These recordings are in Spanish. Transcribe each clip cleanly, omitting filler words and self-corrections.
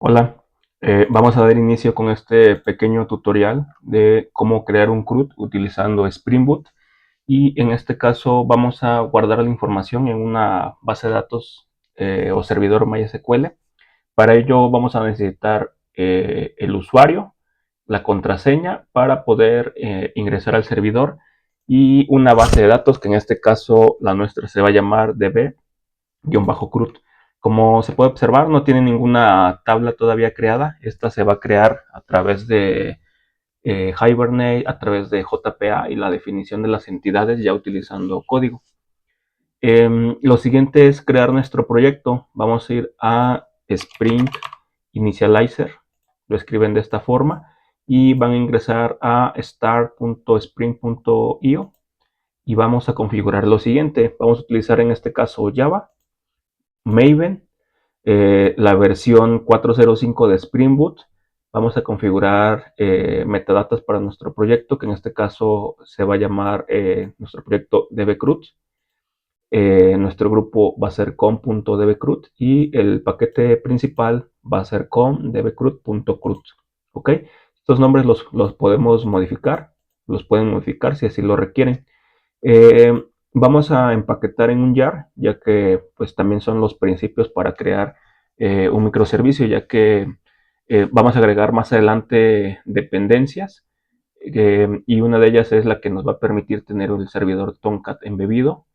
Hola, vamos a dar inicio con este pequeño tutorial de cómo crear un CRUD utilizando Spring Boot y en este caso vamos a guardar la información en una base de datos o servidor MySQL. Para ello vamos a necesitar el usuario, la contraseña para poder ingresar al servidor y una base de datos que en este caso la nuestra se va a llamar db-CRUD. Como se puede observar, no tiene ninguna tabla todavía creada. Esta se va a crear a través de Hibernate, a través de JPA y la definición de las entidades ya utilizando código. Lo siguiente es crear nuestro proyecto. Vamos a ir a Spring Initializer, lo escriben de esta forma y van a ingresar a start.spring.io y vamos a configurar lo siguiente. Vamos a utilizar en este caso Java, Maven, la versión 4.05 de Spring Boot. Vamos a configurar metadatas para nuestro proyecto, que en este caso se va a llamar nuestro proyecto dbcrud. Nuestro grupo va a ser com.dbcrud y el paquete principal va a ser com.dbcrud.crud. ¿Ok? Estos nombres los podemos modificar, los pueden modificar si así lo requieren. Vamos a empaquetar en un jar, ya que pues también son los principios para crear un microservicio, ya que vamos a agregar más adelante dependencias y una de ellas es la que nos va a permitir tener el servidor Tomcat embebido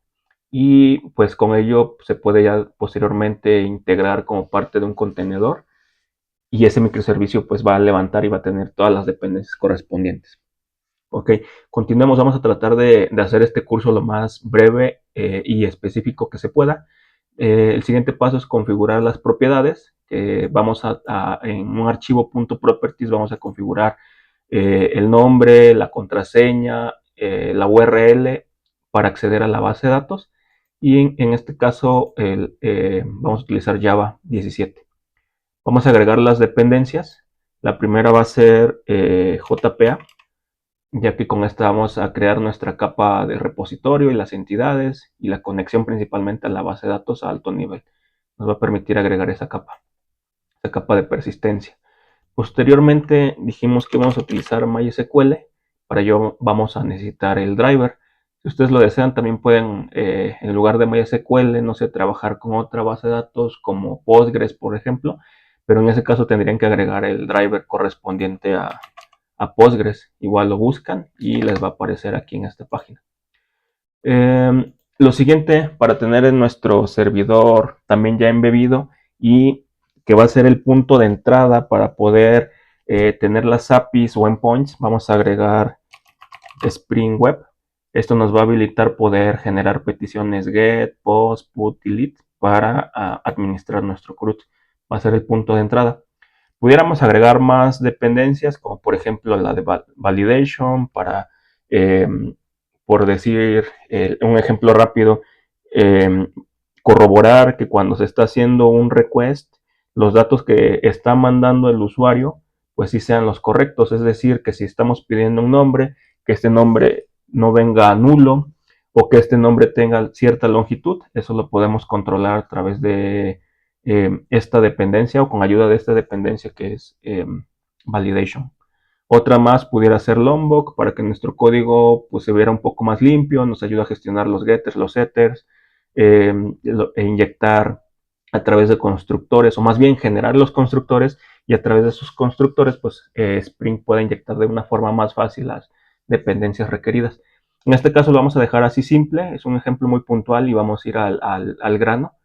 y pues con ello se puede ya posteriormente integrar como parte de un contenedor y ese microservicio pues va a levantar y va a tener todas las dependencias correspondientes. Ok, continuemos, vamos a tratar de hacer este curso lo más breve y específico que se pueda. El siguiente paso es configurar las propiedades. Vamos en un archivo .properties vamos a configurar el nombre, la contraseña, la URL para acceder a la base de datos. Y en este caso vamos a utilizar Java 17. Vamos a agregar las dependencias. La primera va a ser JPA, ya que con esta vamos a crear nuestra capa de repositorio y las entidades y la conexión principalmente a la base de datos a alto nivel. Nos va a permitir agregar esa capa de persistencia. Posteriormente dijimos que vamos a utilizar MySQL, para ello vamos a necesitar el driver. Si ustedes lo desean, también pueden, en lugar de MySQL, no sé, trabajar con otra base de datos como Postgres, por ejemplo, pero en ese caso tendrían que agregar el driver correspondiente a Postgres. Igual lo buscan y les va a aparecer aquí en esta página. Lo siguiente, para tener en nuestro servidor también ya embebido y que va a ser el punto de entrada para poder tener las APIs o endpoints, vamos a agregar Spring Web. Esto nos va a habilitar poder generar peticiones GET, POST, PUT, DELETE para administrar nuestro CRUD. Va a ser el punto de entrada. Pudiéramos agregar más dependencias, como por ejemplo la de validation, para, por decir un ejemplo rápido, eh, corroborar que cuando se está haciendo un request, los datos que está mandando el usuario, pues sí sean los correctos. Es decir, que si estamos pidiendo un nombre, que este nombre no venga nulo o que este nombre tenga cierta longitud, eso lo podemos controlar a través de esta dependencia o con ayuda de esta dependencia que es validation. Otra más pudiera ser Lombok para que nuestro código pues, se viera un poco más limpio, nos ayuda a gestionar los getters, los setters, e inyectar a través de constructores o más bien generar los constructores y a través de sus constructores pues Spring puede inyectar de una forma más fácil las dependencias requeridas. En este caso lo vamos a dejar así simple, es un ejemplo muy puntual y vamos a ir al grano.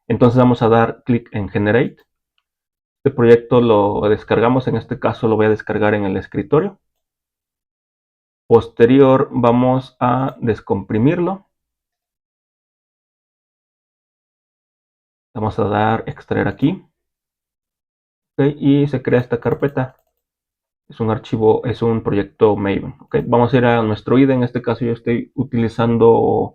Entonces vamos a dar clic en Generate. Este proyecto lo descargamos, en este caso lo voy a descargar en el escritorio. Posterior vamos a descomprimirlo. Vamos a dar extraer aquí. Okay, y se crea esta carpeta. Es un archivo, es un proyecto Maven. Okay, vamos a ir a nuestro IDE. En este caso yo estoy utilizando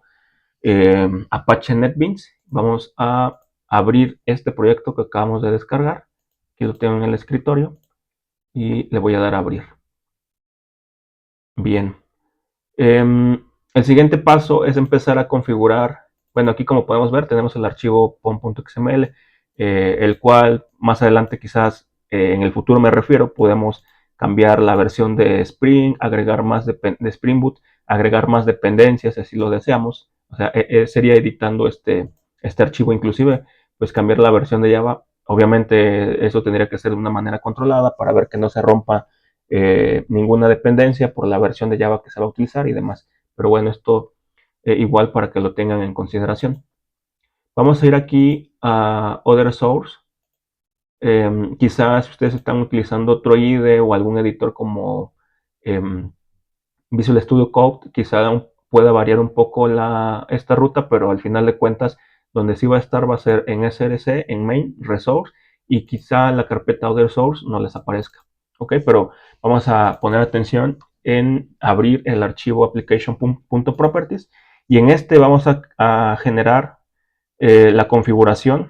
Apache NetBeans. Vamos a abrir este proyecto que acabamos de descargar. Aquí lo tengo en el escritorio y le voy a dar a abrir. Bien. El siguiente paso es empezar a configurar. Bueno, aquí como podemos ver tenemos el archivo pom.xml. el cual más adelante quizás en el futuro me refiero, podemos cambiar la versión de Spring, agregar más de Spring Boot, agregar más dependencias si así lo deseamos. O sea, sería editando este archivo inclusive, pues cambiar la versión de Java. Obviamente eso tendría que ser de una manera controlada para ver que no se rompa ninguna dependencia por la versión de Java que se va a utilizar y demás. Pero bueno, esto igual para que lo tengan en consideración. Vamos a ir aquí a Other Source. Quizás ustedes están utilizando otro IDE o algún editor como Visual Studio Code, quizá pueda variar un poco esta ruta, pero al final de cuentas, donde sí va a estar va a ser en SRC, en Main, Resource, y quizá la carpeta Other Source no les aparezca. Ok, pero vamos a poner atención en abrir el archivo application.properties y en este vamos a generar la configuración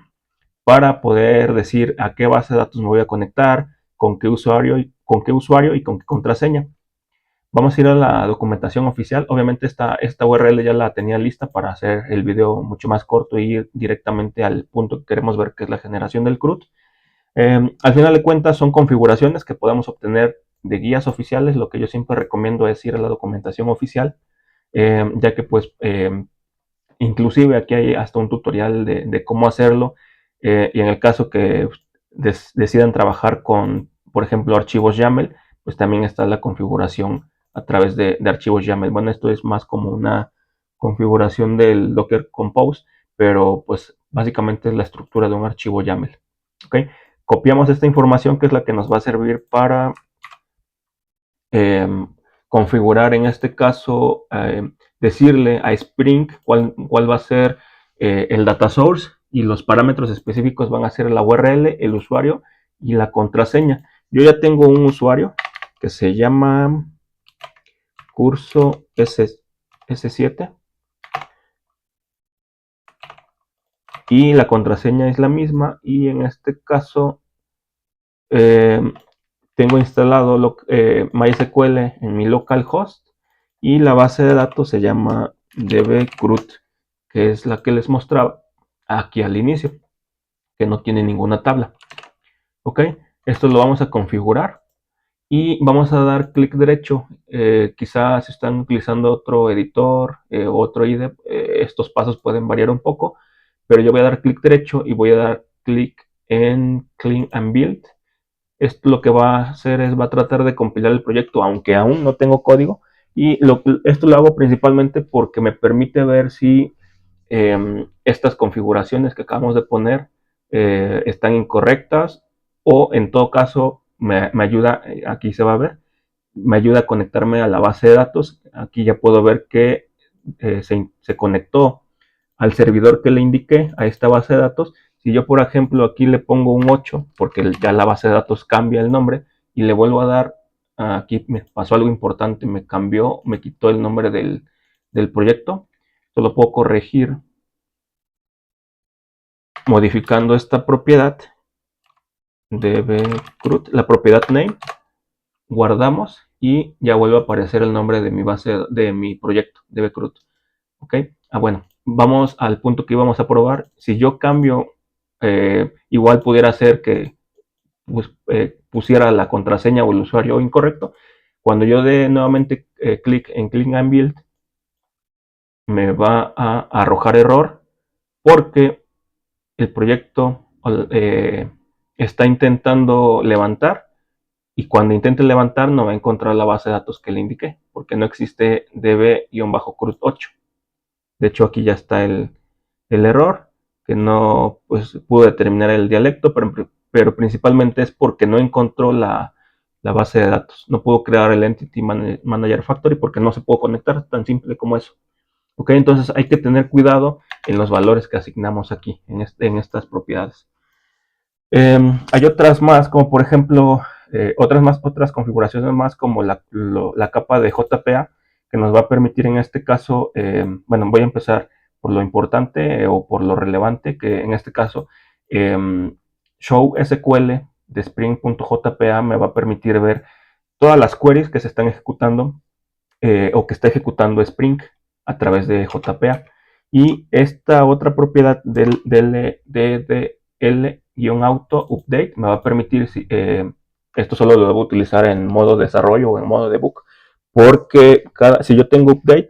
para poder decir a qué base de datos me voy a conectar, con qué usuario y con qué contraseña. Vamos a ir a la documentación oficial. Obviamente esta URL ya la tenía lista para hacer el video mucho más corto y ir directamente al punto que queremos ver, que es la generación del CRUD. Al final de cuentas son configuraciones que podemos obtener de guías oficiales. Lo que yo siempre recomiendo es ir a la documentación oficial, ya que pues inclusive aquí hay hasta un tutorial de cómo hacerlo, y en el caso que decidan trabajar con, por ejemplo, archivos YAML, pues también está la configuración a través de archivos YAML. Bueno, esto es más como una configuración del Docker Compose, pero pues básicamente es la estructura de un archivo YAML. ¿Okay? Copiamos esta información, que es la que nos va a servir para configurar, en este caso, decirle a Spring cuál va a ser el data source, y los parámetros específicos van a ser la URL, el usuario y la contraseña. Yo ya tengo un usuario que se llama curso S7 y la contraseña es la misma, y en este caso tengo instalado MySQL en mi localhost y la base de datos se llama dbcrut, que es la que les mostraba aquí al inicio, que no tiene ninguna tabla. Ok, esto lo vamos a configurar y vamos a dar clic derecho. Quizás si están utilizando otro editor, otro IDE, estos pasos pueden variar un poco, pero yo voy a dar clic derecho y voy a dar clic en Clean and Build. Esto lo que va a hacer es, va a tratar de compilar el proyecto, aunque aún no tengo código, y esto lo hago principalmente porque me permite ver si estas configuraciones que acabamos de poner están incorrectas, o en todo caso me ayuda, aquí se va a ver, me ayuda a conectarme a la base de datos. Aquí ya puedo ver que se conectó al servidor que le indiqué, a esta base de datos. Si yo, por ejemplo, aquí le pongo un 8, porque ya la base de datos cambia el nombre, y le vuelvo a dar, aquí me pasó algo importante, me cambió, me quitó el nombre del proyecto. Esto lo puedo corregir modificando esta propiedad dbcrut, la propiedad name, guardamos y ya vuelve a aparecer el nombre de mi base, de mi proyecto, dbcrut. ¿Ok? Bueno, vamos al punto que íbamos a probar. Si yo cambio, igual pudiera ser que pues, pusiera la contraseña o el usuario incorrecto. Cuando yo dé nuevamente clic en Clean and Build, me va a arrojar error porque el proyecto está intentando levantar, y cuando intente levantar no va a encontrar la base de datos que le indiqué, porque no existe db-crut8. De hecho, aquí ya está el error, que no pues, pudo determinar el dialecto, pero principalmente es porque no encontró la base de datos. No pudo crear el Entity Manager Factory porque no se pudo conectar, tan simple como eso. Ok, entonces hay que tener cuidado en los valores que asignamos aquí, en estas propiedades. Hay otras más, como por ejemplo, otras configuraciones más, como la capa de JPA, que nos va a permitir en este caso, bueno, voy a empezar por lo importante o por lo relevante, que en este caso, show SQL de Spring.jpa me va a permitir ver todas las queries que se están ejecutando, o que está ejecutando Spring a través de JPA. Y esta otra propiedad del L-auto update me va a permitir, esto solo lo debo utilizar en modo desarrollo o en modo debug, porque si yo tengo update,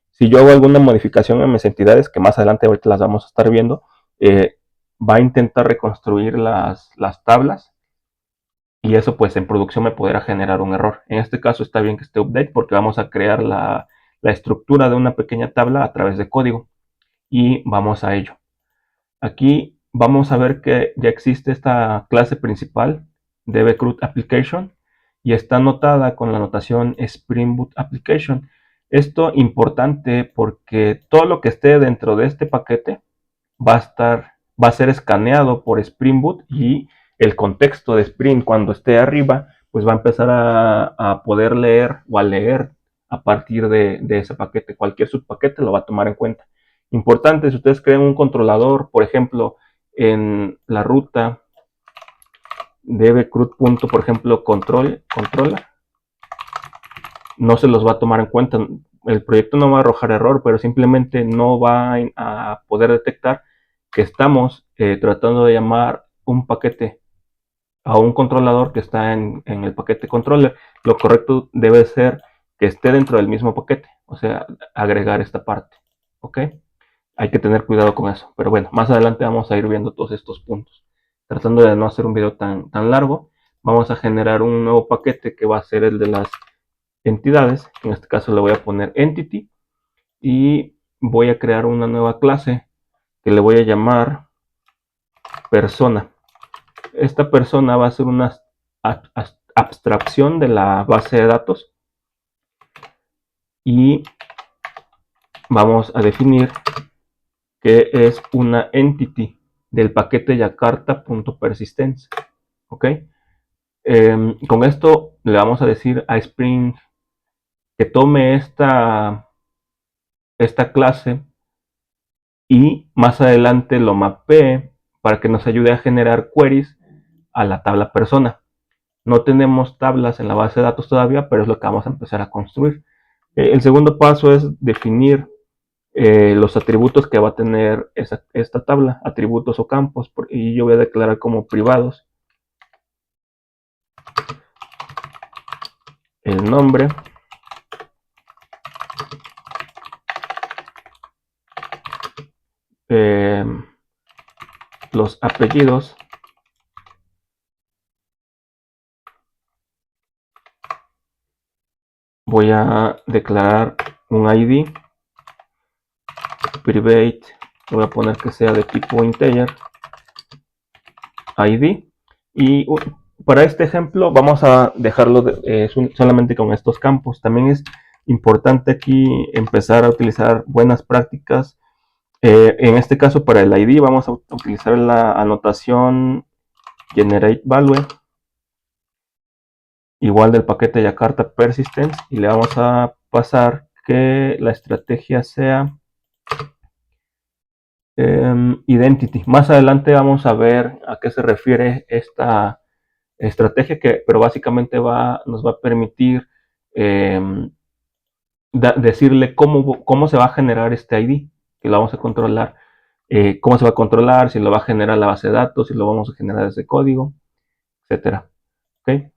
si yo hago alguna modificación en mis entidades, que más adelante ahorita las vamos a estar viendo, va a intentar reconstruir las tablas, y eso pues en producción me podrá generar un error. En este caso está bien que esté update porque vamos a crear la estructura de una pequeña tabla a través de código, y vamos a ello. Aquí vamos a ver que ya existe esta clase principal, DBCRUD Application, y está anotada con la notación Spring Boot Application. Esto importante porque todo lo que esté dentro de este paquete va a ser escaneado por Spring Boot, y el contexto de Spring cuando esté arriba pues va a empezar a poder leer o a leer a partir de ese paquete. Cualquier subpaquete lo va a tomar en cuenta. Importante, si ustedes crean un controlador, por ejemplo, en la ruta dbcrud. Por ejemplo, controla, no se los va a tomar en cuenta. El proyecto no va a arrojar error, pero simplemente no va a poder detectar que estamos tratando de llamar un paquete a un controlador que está en el paquete controller. Lo correcto debe ser que esté dentro del mismo paquete, o sea, agregar esta parte. ¿Ok? Hay que tener cuidado con eso. Pero bueno, más adelante vamos a ir viendo todos estos puntos. Tratando de no hacer un video tan largo, vamos a generar un nuevo paquete que va a ser el de las entidades. En este caso le voy a poner entity, y voy a crear una nueva clase que le voy a llamar persona. Esta persona va a ser una abstracción de la base de datos, y vamos a definir que es una entity del paquete Jakarta.persistence. ¿Ok? Con esto le vamos a decir a Spring que tome esta clase y más adelante lo mapee para que nos ayude a generar queries a la tabla persona. No tenemos tablas en la base de datos todavía, pero es lo que vamos a empezar a construir. El segundo paso es definir los atributos que va a tener esta tabla, atributos o campos, y yo voy a declarar como privados el nombre, los apellidos, voy a declarar un ID private, voy a poner que sea de tipo integer ID, y para este ejemplo vamos a dejarlo solamente con estos campos. También es importante aquí empezar a utilizar buenas prácticas. En este caso, para el ID vamos a utilizar la anotación generate value igual del paquete Jakarta persistence, y le vamos a pasar que la estrategia sea identity. Más adelante vamos a ver a qué se refiere esta estrategia, pero básicamente nos va a permitir decirle cómo se va a generar este ID, que lo vamos a controlar, cómo se va a controlar, si lo va a generar la base de datos, si lo vamos a generar desde código, etcétera. ¿Okay?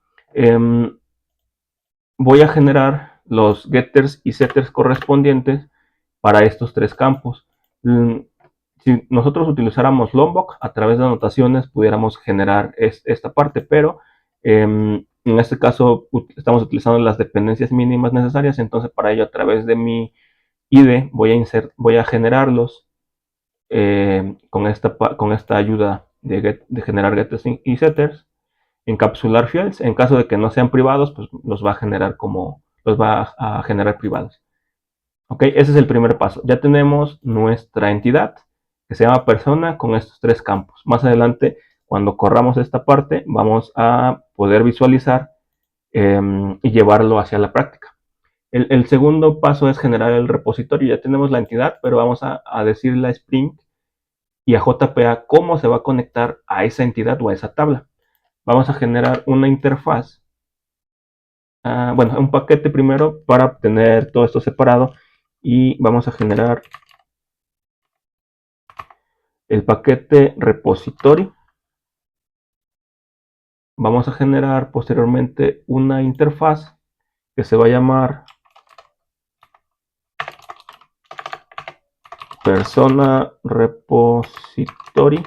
Voy a generar los getters y setters correspondientes para estos tres campos. Si nosotros utilizáramos Lombok, a través de anotaciones pudiéramos generar esta parte, pero en este caso estamos utilizando las dependencias mínimas necesarias. Entonces para ello, a través de mi IDE voy a generarlos con esta ayuda de generar getters y setters. Encapsular fields, en caso de que no sean privados, pues los va a generar privados. Ok, ese es el primer paso. Ya tenemos nuestra entidad que se llama persona con estos tres campos. Más adelante, cuando corramos esta parte, vamos a poder visualizar y llevarlo hacia la práctica. El segundo paso es generar el repositorio. Ya tenemos la entidad, pero vamos a decirle a Spring y a JPA cómo se va a conectar a esa entidad o a esa tabla. Vamos a generar una interfaz, bueno, un paquete primero para obtener todo esto separado, y vamos a generar el paquete repository vamos a generar posteriormente una interfaz que se va a llamar persona repository.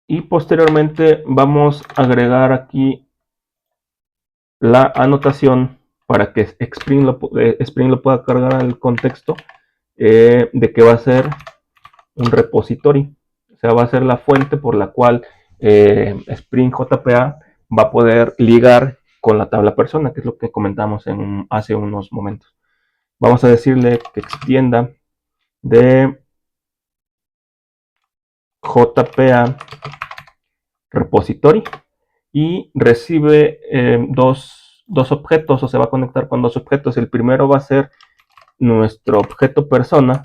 Y posteriormente vamos a agregar aquí la anotación para que Spring lo pueda cargar al contexto de que va a ser un repository. O sea, va a ser la fuente por la cual Spring JPA va a poder ligar con la tabla persona, que es lo que comentamos hace unos momentos. Vamos a decirle que extienda de JPA repository y recibe dos objetos, o se va a conectar con dos objetos. El primero va a ser nuestro objeto persona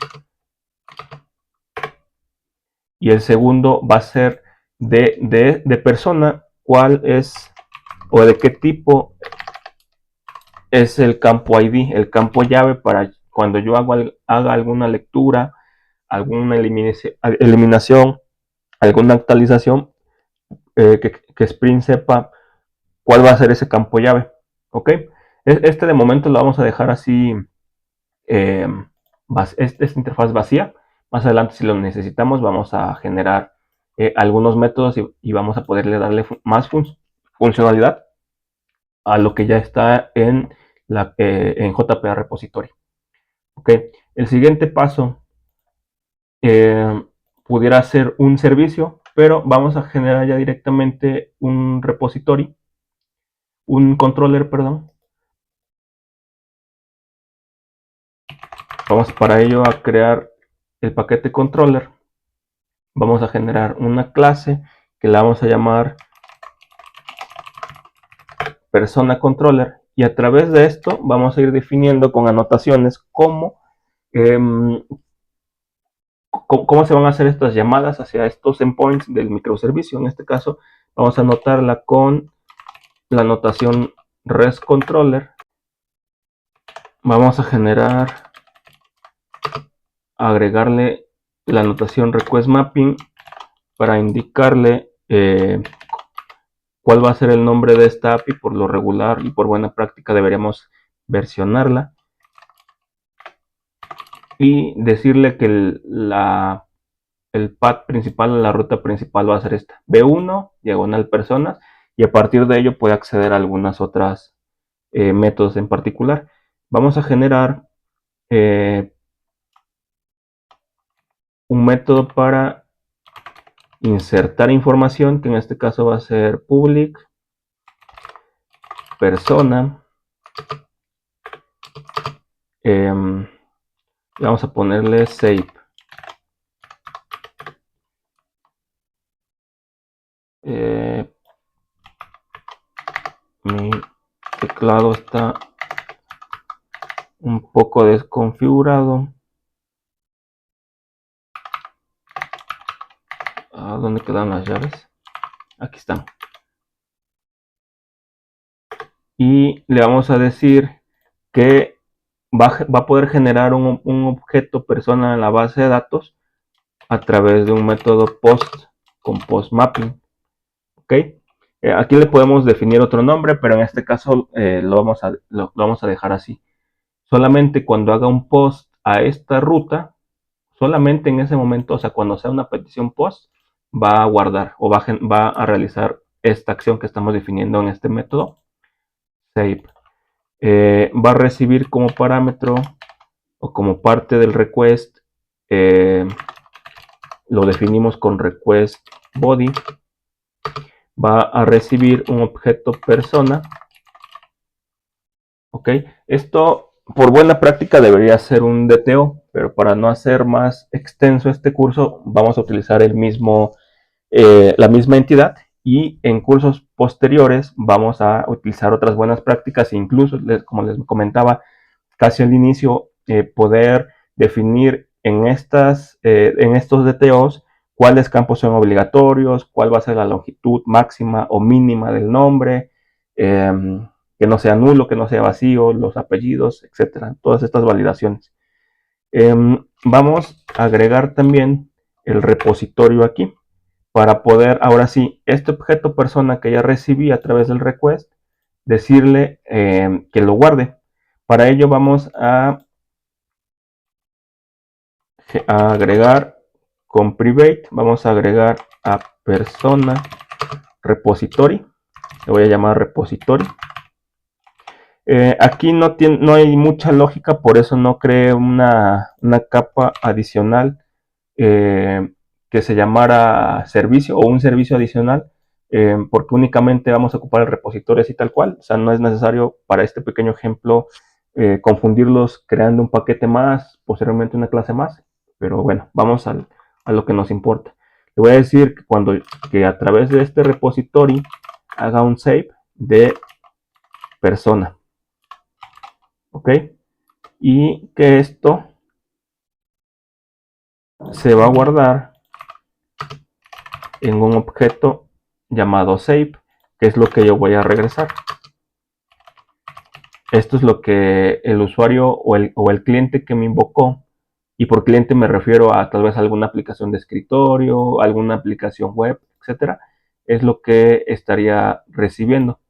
y el segundo va a ser de persona, cuál es o de qué tipo es el campo ID, el campo llave para cuando yo haga alguna lectura, alguna eliminación, alguna actualización, que Spring sepa cuál va a ser ese campo llave. ¿Ok? Este de momento lo vamos a dejar así, esta interfaz vacía. Más adelante, si lo necesitamos, vamos a generar algunos métodos y vamos a poderle darle más funcionalidad a lo que ya está en JPA Repository. ¿Ok? El siguiente paso pudiera ser un servicio, pero vamos a generar ya directamente un repository, un controller, perdón. Vamos para ello a crear el paquete controller. Vamos a generar una clase que la vamos a llamar persona controller, y a través de esto vamos a ir definiendo con anotaciones cómo se van a hacer estas llamadas hacia estos endpoints del microservicio. En este caso vamos a anotarla con la anotación REST controller. Vamos a agregarle la anotación request mapping para indicarle cuál va a ser el nombre de esta API. Por lo regular y por buena práctica deberíamos versionarla y decirle que el path principal, la ruta principal va a ser esta, B1, diagonal personas, y a partir de ello puede acceder a algunas otras métodos en particular. Vamos a generar un método para insertar información, que en este caso va a ser public persona. Vamos a ponerle save. Mi teclado está un poco desconfigurado. ¿Dónde quedan las llaves? Aquí están. Y le vamos a decir que va a poder generar un objeto persona en la base de datos a través de un método post con post mapping. ¿Ok? Aquí le podemos definir otro nombre, pero en este caso lo vamos a dejar así. Solamente cuando haga un post a esta ruta, solamente en ese momento, o sea, cuando sea una petición post, va a guardar o va a realizar esta acción que estamos definiendo en este método, save. Va a recibir como parámetro o como parte del request, lo definimos con request body. Va a recibir un objeto persona. Ok, esto por buena práctica debería ser un DTO, pero para no hacer más extenso este curso vamos a utilizar la misma entidad, y en cursos posteriores vamos a utilizar otras buenas prácticas, incluso como les comentaba casi al inicio, poder definir en estos DTOs cuáles campos son obligatorios, cuál va a ser la longitud máxima o mínima del nombre, que no sea nulo, que no sea vacío, los apellidos, etcétera, todas estas validaciones. Vamos agregar también el repositorio aquí para poder, ahora sí, este objeto persona que ya recibí a través del request, decirle que lo guarde. Para ello vamos a agregar con private, vamos a agregar a persona repository, le voy a llamar repository. Aquí no hay mucha lógica, por eso no creé una capa adicional que se llamara servicio o un servicio adicional, porque únicamente vamos a ocupar el repositorio así tal cual. O sea, no es necesario para este pequeño ejemplo confundirlos creando un paquete más, posteriormente una clase más. Pero bueno, vamos a lo que nos importa. Le voy a decir que a través de este repository haga un save de persona. ¿Ok? Y que esto se va a guardar en un objeto llamado save, que es lo que yo voy a regresar. Esto es lo que el usuario o el cliente que me invocó, y por cliente me refiero a tal vez alguna aplicación de escritorio, alguna aplicación web, etcétera, es lo que estaría recibiendo.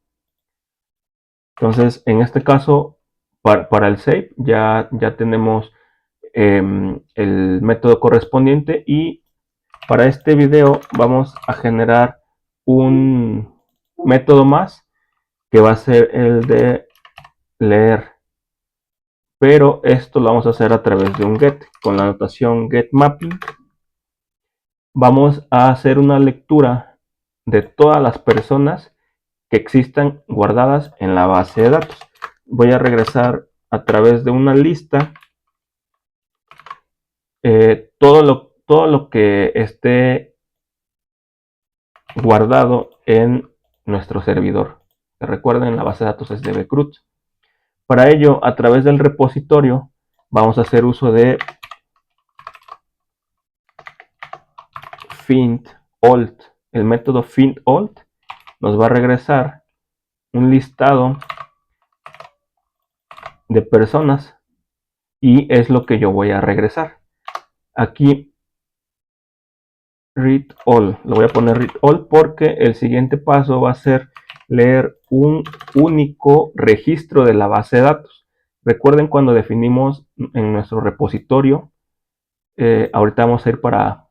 Entonces, en este caso, para el save ya tenemos el método correspondiente, y para este video vamos a generar un método más que va a ser el de leer, pero esto lo vamos a hacer a través de un get con la notación getMapping. Vamos a hacer una lectura de todas las personas que existan guardadas en la base de datos. Voy a regresar a través de una lista todo lo que esté guardado en nuestro servidor. Recuerden, la base de datos es de bcrut. Para ello, a través del repositorio, vamos a hacer uso de findAlt. El método findAlt nos va a regresar un listado de personas, y es lo que yo voy a regresar. Aquí read all, lo voy a poner read all porque el siguiente paso va a ser leer un único registro de la base de datos. Recuerden cuando definimos en nuestro repositorio, ahorita vamos a ir para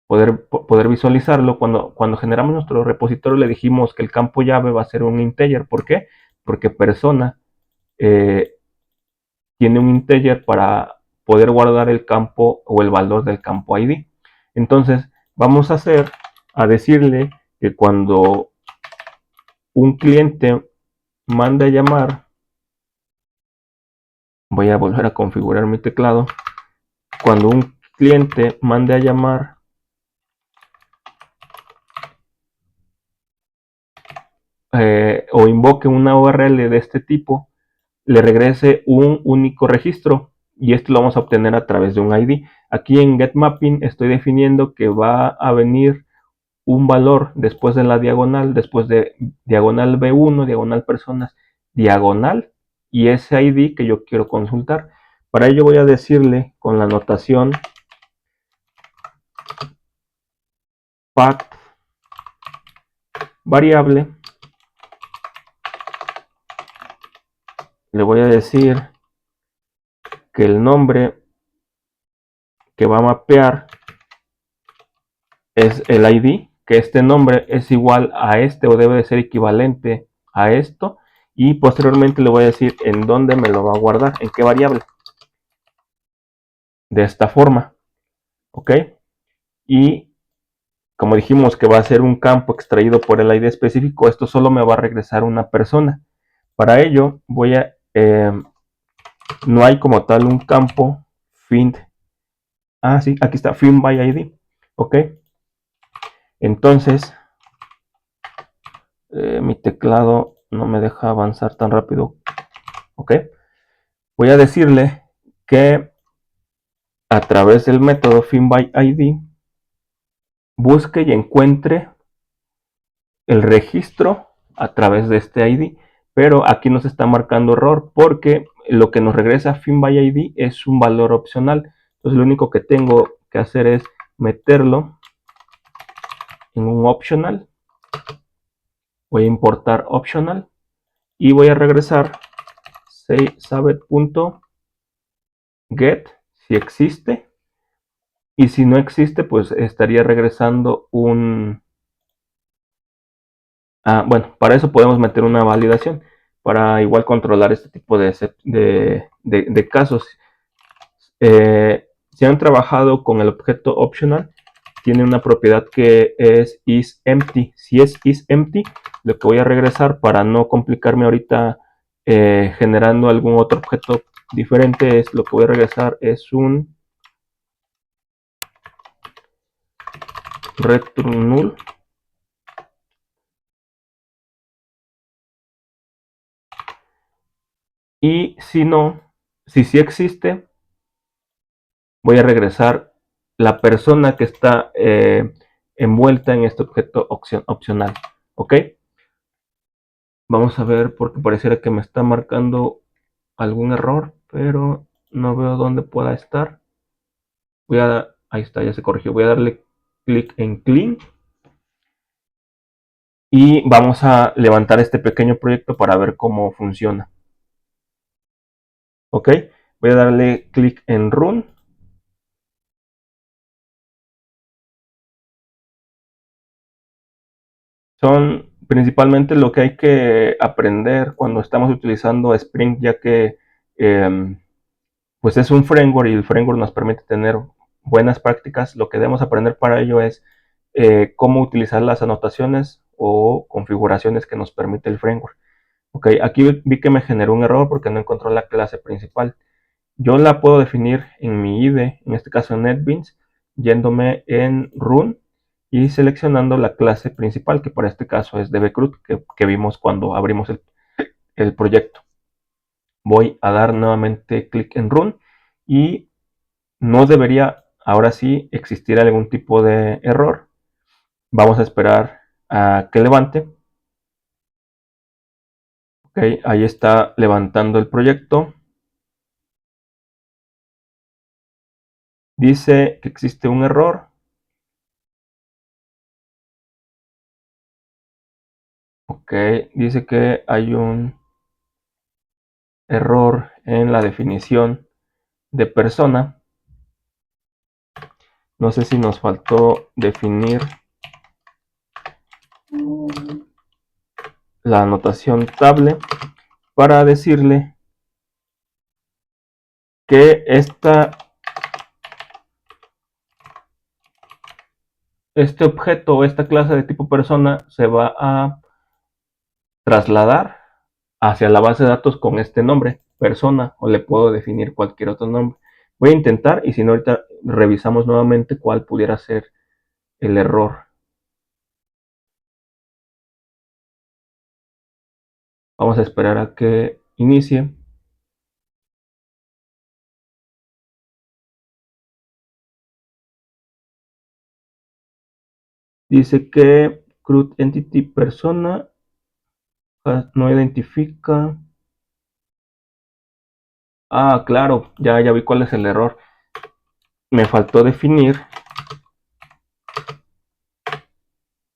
poder visualizarlo. Cuando generamos nuestro repositorio le dijimos que el campo llave va a ser un integer. ¿Por qué? Porque persona tiene un integer para poder guardar el campo o el valor del campo ID. Entonces vamos a decirle que cuando un cliente manda a llamar, voy a volver a configurar mi teclado, cuando un cliente mande a llamar o invoque una URL de este tipo, le regrese un único registro, y esto lo vamos a obtener a través de un ID. Aquí en getMapping estoy definiendo que va a venir un valor después de la diagonal, después de diagonal B1, diagonal personas, diagonal, y ese ID que yo quiero consultar. Para ello voy a decirle con la notación path variable, le voy a decir que el nombre que va a mapear es el ID, que este nombre es igual a este o debe de ser equivalente a esto, y posteriormente le voy a decir en dónde me lo va a guardar, en qué variable. De esta forma, ¿ok? Y como dijimos que va a ser un campo extraído por el ID específico, esto solo me va a regresar una persona. Para ello voy a no hay como tal un campo find. Sí, aquí está find by ID. Ok, entonces mi teclado no me deja avanzar tan rápido. Ok, voy a decirle que a través del método find by ID busque y encuentre el registro a través de este ID, pero aquí nos está marcando error porque lo que nos regresa find by ID es un valor opcional. Entonces lo único que tengo que hacer es meterlo en un optional. Voy a importar optional y voy a regresar sabet.get si existe, y si no existe pues estaría regresando un... bueno, para eso podemos meter una validación para igual controlar este tipo de casos. Si han trabajado con el objeto optional, tiene una propiedad que es isEmpty. Si es isEmpty, lo que voy a regresar para no complicarme ahorita generando algún otro objeto diferente, es lo que voy a regresar es un return null. Y si no, si sí existe, voy a regresar la persona que está envuelta en este objeto opcional. ¿Ok? Vamos a ver porque pareciera que me está marcando algún error, pero no veo dónde pueda estar. Ahí está, ya se corrigió. Voy a darle clic en clean y vamos a levantar este pequeño proyecto para ver cómo funciona. Ok, voy a darle clic en run. Son principalmente lo que hay que aprender cuando estamos utilizando Spring, ya que pues es un framework y el framework nos permite tener buenas prácticas. Lo que debemos aprender para ello es cómo utilizar las anotaciones o configuraciones que nos permite el framework. Ok, aquí vi que me generó un error porque no encontró la clase principal. Yo la puedo definir en mi IDE, en este caso en NetBeans, yéndome en Run y seleccionando la clase principal, que para este caso es dbcrud, que vimos cuando abrimos el proyecto. Voy a dar nuevamente clic en Run y no debería ahora sí existir algún tipo de error. Vamos a esperar a que levante. Ok, ahí está levantando el proyecto. Dice que existe un error. Ok, dice que hay un error en la definición de persona. No sé si nos faltó definir la anotación table para decirle que este objeto o esta clase de tipo persona se va a trasladar hacia la base de datos con este nombre, persona, o le puedo definir cualquier otro nombre. Voy a intentar y si no ahorita revisamos nuevamente cuál pudiera ser el error. Vamos a esperar a que inicie. Dice que CRUD Entity Persona no identifica. Claro, ya vi cuál es el error. Me faltó definir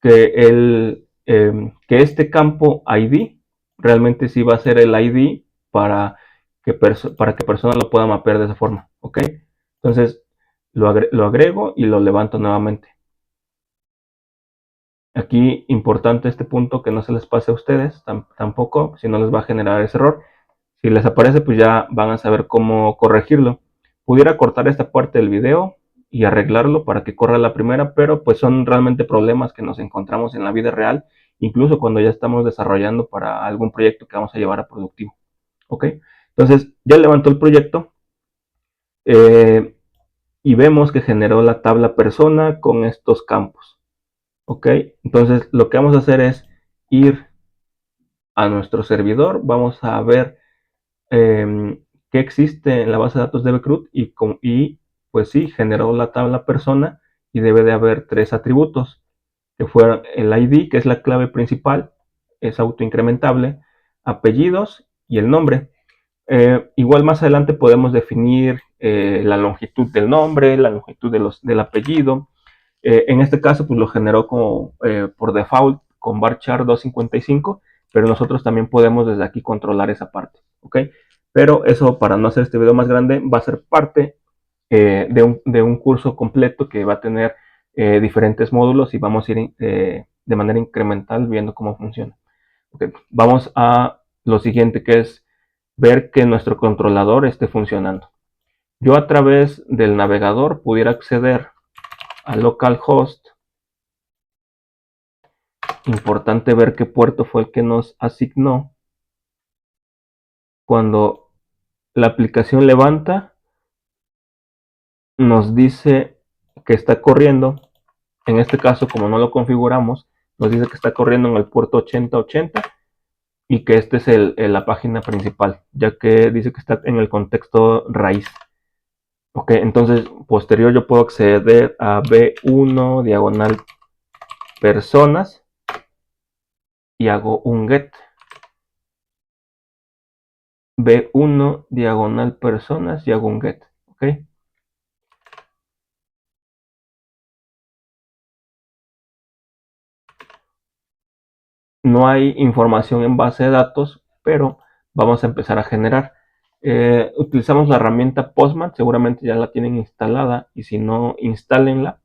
que este campo ID realmente sí va a ser el ID para que persona lo pueda mapear de esa forma. ¿Ok? Entonces lo agrego y lo levanto nuevamente. Aquí importante este punto, que no se les pase a ustedes tampoco, si no les va a generar ese error. Si les aparece, pues ya van a saber cómo corregirlo. Pudiera cortar esta parte del video y arreglarlo para que corra la primera, pero pues son realmente problemas que nos encontramos en la vida real, incluso cuando ya estamos desarrollando para algún proyecto que vamos a llevar a productivo. ¿Ok? Entonces ya levantó el proyecto y vemos que generó la tabla persona con estos campos. ¿Ok? Entonces lo que vamos a hacer es ir a nuestro servidor, vamos a ver que existe en la base de datos de dbcrud y pues sí, generó la tabla persona y debe de haber tres atributos, que fueron el ID, que es la clave principal, es autoincrementable, apellidos y el nombre. Igual más adelante podemos definir la longitud del nombre, la longitud del apellido. En este caso, pues lo generó como por default con varchar 255, pero nosotros también podemos desde aquí controlar esa parte, ¿ok? Pero eso, para no hacer este video más grande, va a ser parte de un curso completo que va a tener diferentes módulos y vamos a ir de manera incremental viendo cómo funciona. Okay. Vamos a lo siguiente, que es ver que nuestro controlador esté funcionando. Yo a través del navegador pudiera acceder a localhost. Importante ver qué puerto fue el que nos asignó. Cuando la aplicación levanta, nos dice que está corriendo. En este caso, como no lo configuramos, nos dice que está corriendo en el puerto 8080 y que este es la página principal, ya que dice que está en el contexto raíz. Ok, entonces posterior yo puedo acceder a B1 diagonal personas y hago un get. B1 diagonal personas y hago un get. Ok. No hay información en base de datos, pero vamos a empezar a generar. Utilizamos la herramienta Postman, seguramente ya la tienen instalada y si no, instálenla,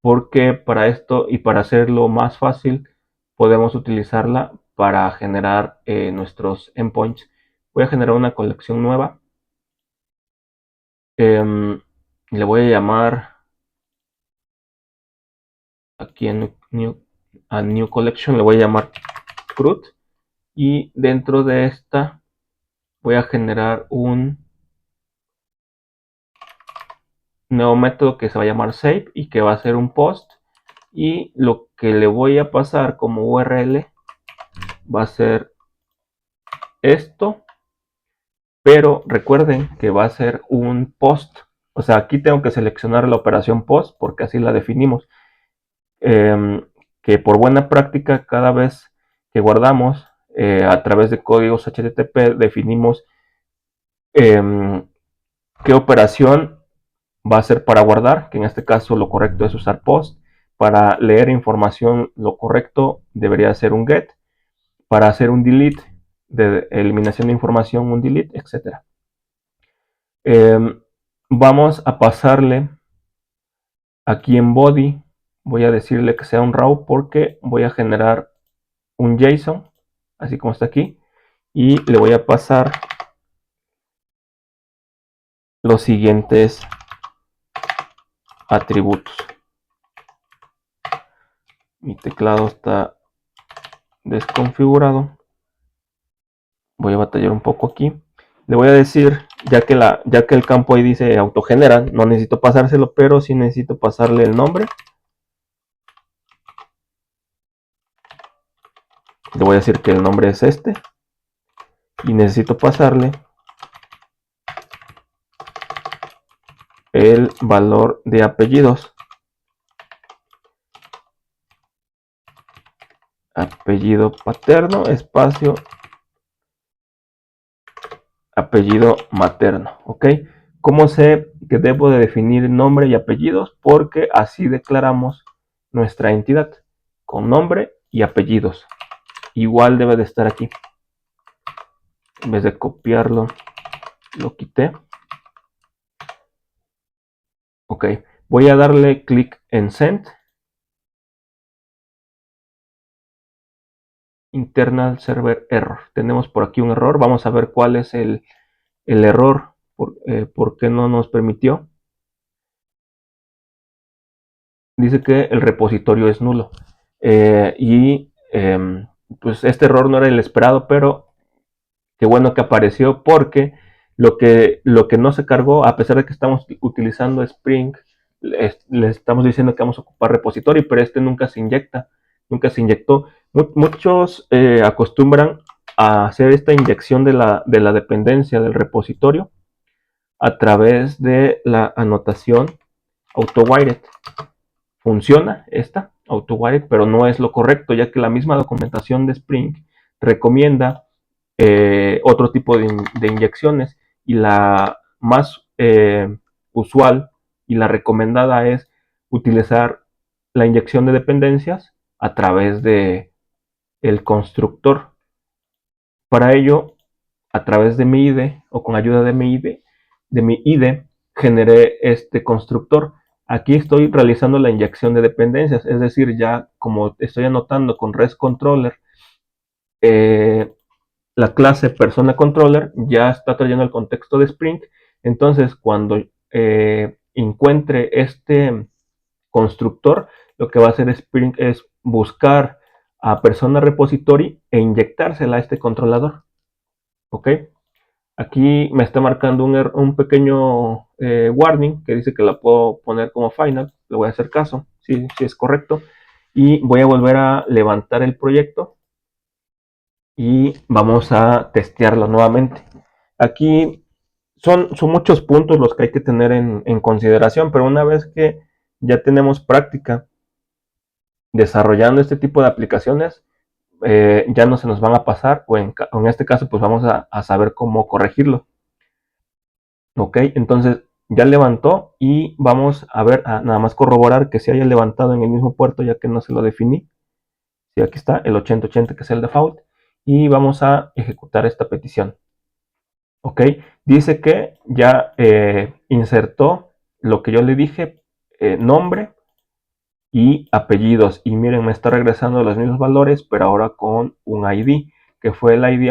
porque para esto y para hacerlo más fácil podemos utilizarla para generar nuestros endpoints. Voy a generar una colección nueva. Le voy a llamar aquí en new collection, le voy a llamar CRUD, y dentro de esta voy a generar un nuevo método que se va a llamar save y que va a ser un post, y lo que le voy a pasar como URL va a ser esto, pero recuerden que va a ser un post. O sea, aquí tengo que seleccionar la operación post porque así la definimos, que por buena práctica cada vez que guardamos a través de códigos HTTP definimos qué operación va a ser para guardar, que en este caso lo correcto es usar post. Para leer información, lo correcto debería ser un get. Para hacer un delete, de eliminación de información, un delete, etc. Vamos a pasarle aquí en body, voy a decirle que sea un raw porque voy a generar un JSON, así como está aquí, y le voy a pasar los siguientes atributos. Mi teclado está desconfigurado, voy a batallar un poco aquí. Le voy a decir, ya que el campo ahí dice autogenera, no necesito pasárselo, pero sí necesito pasarle el nombre. Le voy a decir que el nombre es este y necesito pasarle el valor de apellidos. Apellido paterno, espacio, apellido materno, ¿ok? ¿Cómo sé que debo de definir nombre y apellidos? Porque así declaramos nuestra entidad, con nombre y apellidos. Igual debe de estar aquí. En vez de copiarlo, lo quité. Ok, voy a darle clic en Send. Internal Server Error. Tenemos por aquí un error. Vamos a ver cuál es el error. ¿Por qué no nos permitió? Dice que el repositorio es nulo. Pues este error no era el esperado, pero qué bueno que apareció porque lo que no se cargó, a pesar de que estamos utilizando Spring, le estamos diciendo que vamos a ocupar repositorio, pero este nunca se inyecta, nunca se inyectó. Muchos acostumbran a hacer esta inyección de la dependencia del repositorio a través de la anotación AutoWired. Funciona esta AutoWired, pero no es lo correcto, ya que la misma documentación de Spring recomienda otro tipo de inyecciones, y la más usual y la recomendada es utilizar la inyección de dependencias a través de el constructor. Para ello, a través de mi IDE o con ayuda de mi IDE, generé este constructor. Aquí estoy realizando la inyección de dependencias, es decir, ya como estoy anotando con REST-Controller, la clase persona controller ya está trayendo el contexto de Spring. Entonces, cuando encuentre este constructor, lo que va a hacer Spring es buscar a persona repository e inyectársela a este controlador. ¿Ok? Aquí me está marcando un pequeño warning que dice que la puedo poner como final. Le voy a hacer caso, si es correcto. Y voy a volver a levantar el proyecto y vamos a testearlo nuevamente. Aquí son muchos puntos los que hay que tener en consideración, pero una vez que ya tenemos práctica desarrollando este tipo de aplicaciones, ya no se nos van a pasar, o en este caso pues vamos a saber cómo corregirlo. Ok, entonces ya levantó y vamos a ver, nada más corroborar que se haya levantado en el mismo puerto, ya que no se lo definí. Sí, aquí está el 8080, que es el default, y vamos a ejecutar esta petición. Ok, dice que ya insertó lo que yo le dije, nombre y apellidos, y miren, me está regresando los mismos valores, pero ahora con un ID, que fue el ID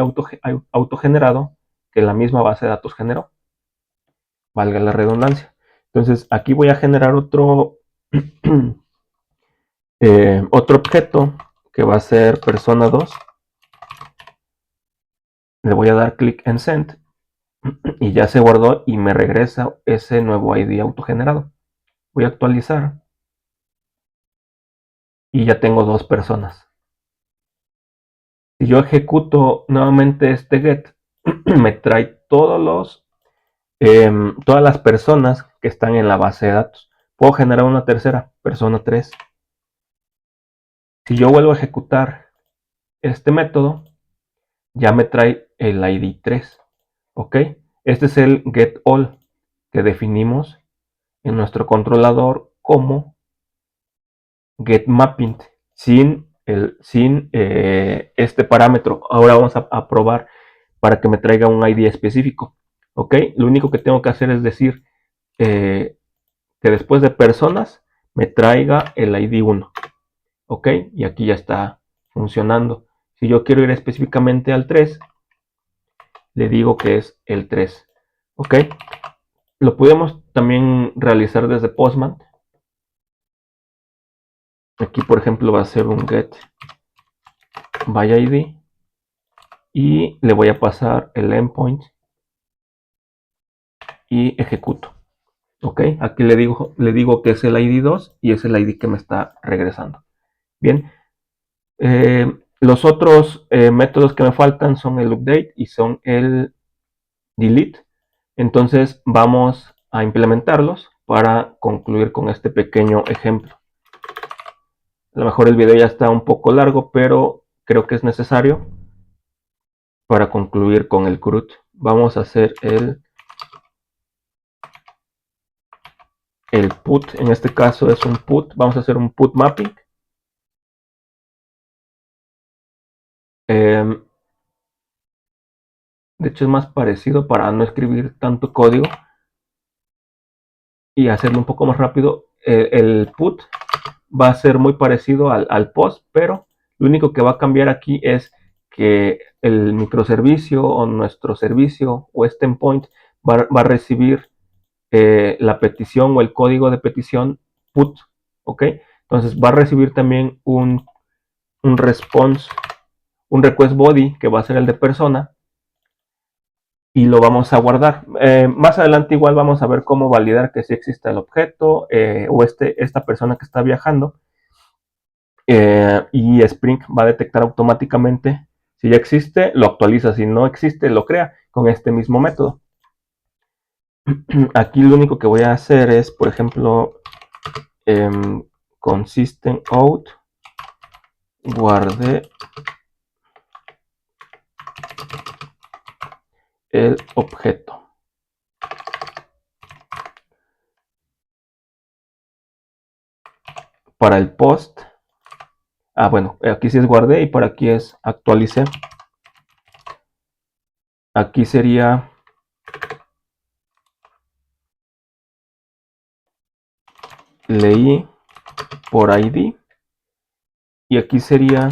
autogenerado que la misma base de datos generó, valga la redundancia. Entonces aquí voy a generar otro otro objeto que va a ser persona 2. Le voy a dar clic en send y ya se guardó y me regresa ese nuevo ID autogenerado. Voy a actualizar y ya tengo dos personas. Si yo ejecuto nuevamente este get, me trae todas las personas que están en la base de datos. Puedo generar una tercera, persona 3. Si yo vuelvo a ejecutar este método, ya me trae el ID 3. ¿Ok? Este es el getAll que definimos en nuestro controlador como getMapping sin este parámetro. Ahora vamos a probar para que me traiga un ID específico. ¿Ok? Lo único que tengo que hacer es decir que después de personas me traiga el ID 1. ¿Ok? Y aquí ya está funcionando. Si yo quiero ir específicamente al 3, le digo que es el 3. ¿Ok? Lo podemos también realizar desde Postman. Aquí, por ejemplo, va a ser un get by ID y le voy a pasar el endpoint y ejecuto. Ok, aquí le digo que es el ID 2 y es el ID que me está regresando. Bien, los otros métodos que me faltan son el update y son el delete. Entonces vamos a implementarlos para concluir con este pequeño ejemplo. A lo mejor el video ya está un poco largo, pero creo que es necesario para concluir con el CRUD. Vamos a hacer el put, en este caso es un put, vamos a hacer un put mapping. De hecho es más parecido para no escribir tanto código y hacerlo un poco más rápido. El put va a ser muy parecido al post, pero lo único que va a cambiar aquí es que el microservicio o nuestro servicio o este endpoint va a recibir la petición o el código de petición put, ¿ok? Entonces va a recibir también un response, un request body que va a ser el de persona y lo vamos a guardar. Más adelante igual vamos a ver cómo validar que sí existe el objeto o esta persona que está viajando, y Spring va a detectar automáticamente si ya existe, lo actualiza, si no existe, lo crea con este mismo método. Aquí lo único que voy a hacer es, por ejemplo, con system out guardé el objeto. para el post, bueno, aquí sí es guardé y para aquí es actualicé. Aquí sería leí por ID y aquí sería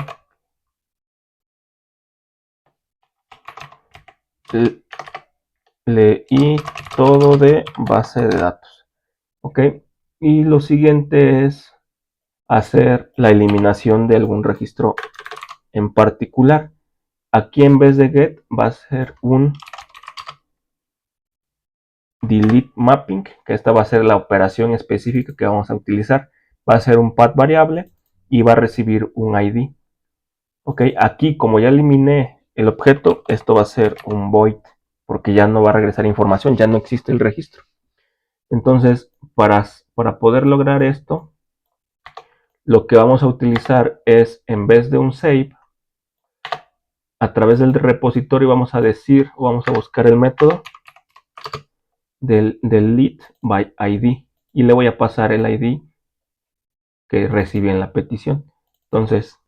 leí todo de base de datos. Ok, y lo siguiente es hacer la eliminación de algún registro en particular. Aquí en vez de get va a ser un delete mapping, que esta va a ser la operación específica que vamos a utilizar. Va a ser un path variable y va a recibir un ID. Ok, aquí como ya eliminé el objeto, esto va a ser un void, porque ya no va a regresar información, ya no existe el registro. Entonces, para poder lograr esto, lo que vamos a utilizar es, en vez de un save, a través del repositorio vamos a decir, o vamos a buscar el método del delete by ID, y le voy a pasar el ID que recibí en la petición. Entonces,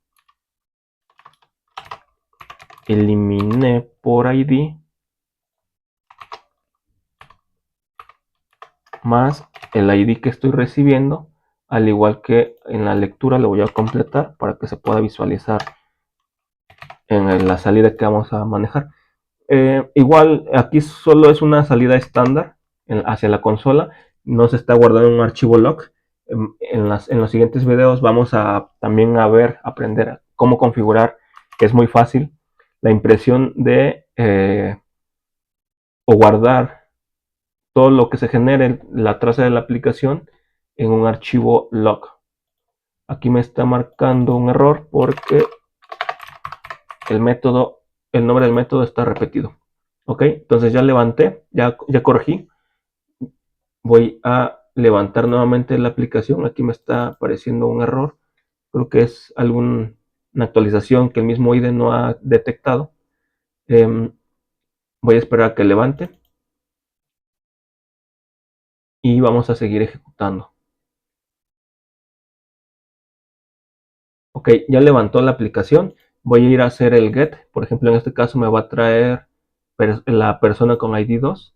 eliminé por ID más el ID que estoy recibiendo, al igual que en la lectura lo voy a completar para que se pueda visualizar en la salida que vamos a manejar. Igual aquí solo es una salida estándar hacia la consola, no se está guardando en un archivo log. En los siguientes videos vamos a también aprender cómo configurar, que es muy fácil, la impresión de o guardar todo lo que se genere la traza de la aplicación en un archivo log. Aquí me está marcando un error porque el nombre del método está repetido. Ok, entonces ya levanté, ya corregí. Voy a levantar nuevamente la aplicación. Aquí me está apareciendo un error. Creo que es alguna actualización que el mismo IDE no ha detectado. Voy a esperar a que levante y vamos a seguir ejecutando. Ok, ya levantó la aplicación. Voy a ir a hacer el get. Por ejemplo, en este caso me va a traer la persona con ID 2.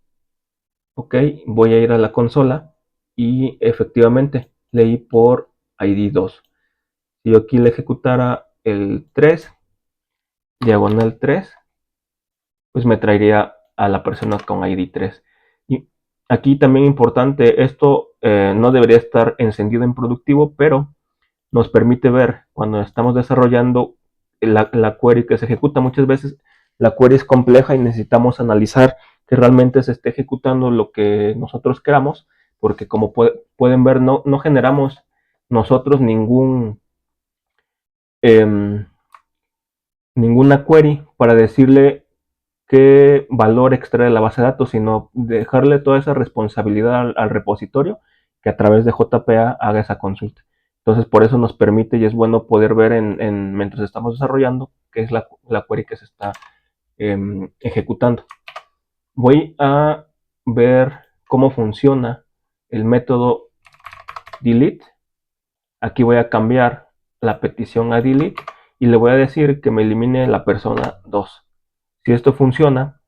Ok, voy a ir a la consola y efectivamente leí por ID 2. Si yo aquí le ejecutara el 3, diagonal 3, pues me traería a la persona con ID 3. Y aquí también importante, esto no debería estar encendido en productivo, pero nos permite ver cuando estamos desarrollando la query que se ejecuta. Muchas veces la query es compleja y necesitamos analizar que realmente se esté ejecutando lo que nosotros queramos, porque como pueden ver, no generamos nosotros ninguna query para decirle qué valor extrae la base de datos, sino dejarle toda esa responsabilidad al repositorio que a través de JPA haga esa consulta. Entonces, por eso nos permite y es bueno poder ver mientras estamos desarrollando qué es la query que se está ejecutando. Voy a ver cómo funciona el método delete. Aquí voy a cambiar la petición a delete y le voy a decir que me elimine la persona 2. Si esto funciona,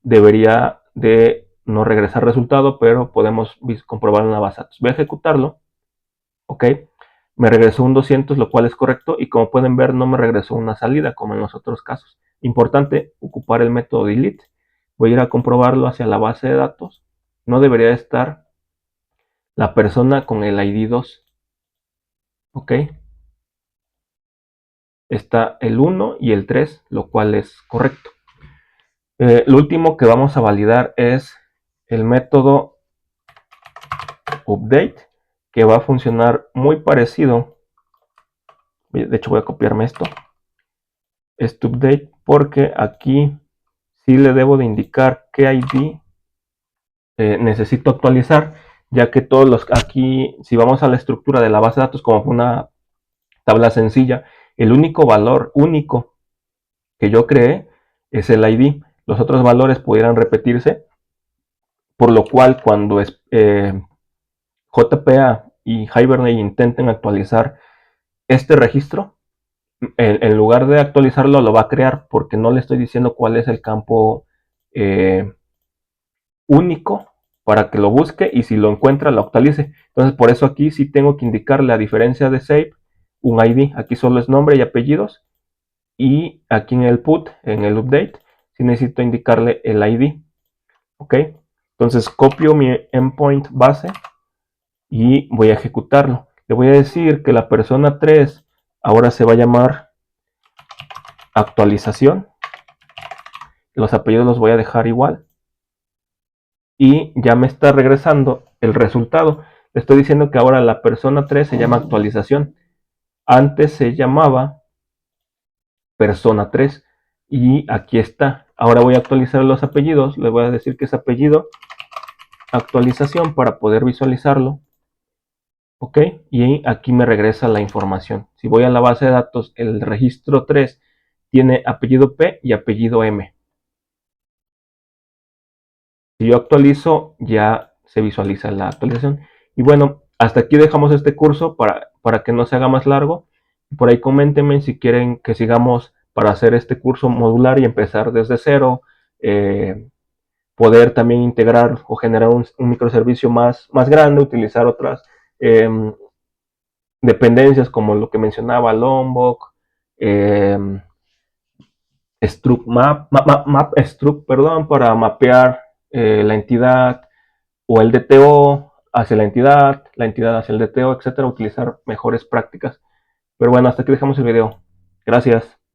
debería de no regresar resultado, pero podemos comprobar en la base de datos. Voy a ejecutarlo. Ok. Me regresó un 200, lo cual es correcto. Y como pueden ver, no me regresó una salida, como en los otros casos. Importante ocupar el método delete. Voy a ir a comprobarlo hacia la base de datos. No debería estar la persona con el ID 2. Ok. Está el 1 y el 3, lo cual es correcto. Lo último que vamos a validar es el método update, que va a funcionar muy parecido. De hecho, voy a copiarme esto. Este update, porque aquí sí le debo de indicar qué ID necesito actualizar, ya que todos los aquí, si vamos a la estructura de la base de datos como fue una tabla sencilla, el único valor único que yo creé es el ID. Los otros valores pudieran repetirse, por lo cual cuando JPA y Hibernate intenten actualizar este registro, en lugar de actualizarlo lo va a crear porque no le estoy diciendo cuál es el campo único para que lo busque y si lo encuentra lo actualice. Entonces por eso aquí sí tengo que indicarle, a diferencia de save, un ID. Aquí solo es nombre y apellidos, y aquí en el put, en el update, sí necesito indicarle el ID. Ok, entonces copio mi endpoint base y voy a ejecutarlo. Le voy a decir que la persona 3 ahora se va a llamar actualización. Los apellidos los voy a dejar igual. Y ya me está regresando el resultado. Le estoy diciendo que ahora la persona 3 se llama actualización. Antes se llamaba persona 3. Y aquí está. Ahora voy a actualizar los apellidos. Le voy a decir que es apellido actualización para poder visualizarlo. Ok, y aquí me regresa la información. Si voy a la base de datos, el registro 3 tiene apellido P y apellido M. Si yo actualizo, ya se visualiza la actualización. Y bueno, hasta aquí dejamos este curso para que no se haga más largo. Por ahí coméntenme si quieren que sigamos para hacer este curso modular y empezar desde cero. Poder también integrar o generar un microservicio más grande, utilizar otras dependencias como lo que mencionaba Lombok, struct map struct, perdón, para mapear la entidad o el DTO hacia la entidad hacia el DTO, etcétera, utilizar mejores prácticas. Pero bueno, hasta aquí dejamos el video. Gracias.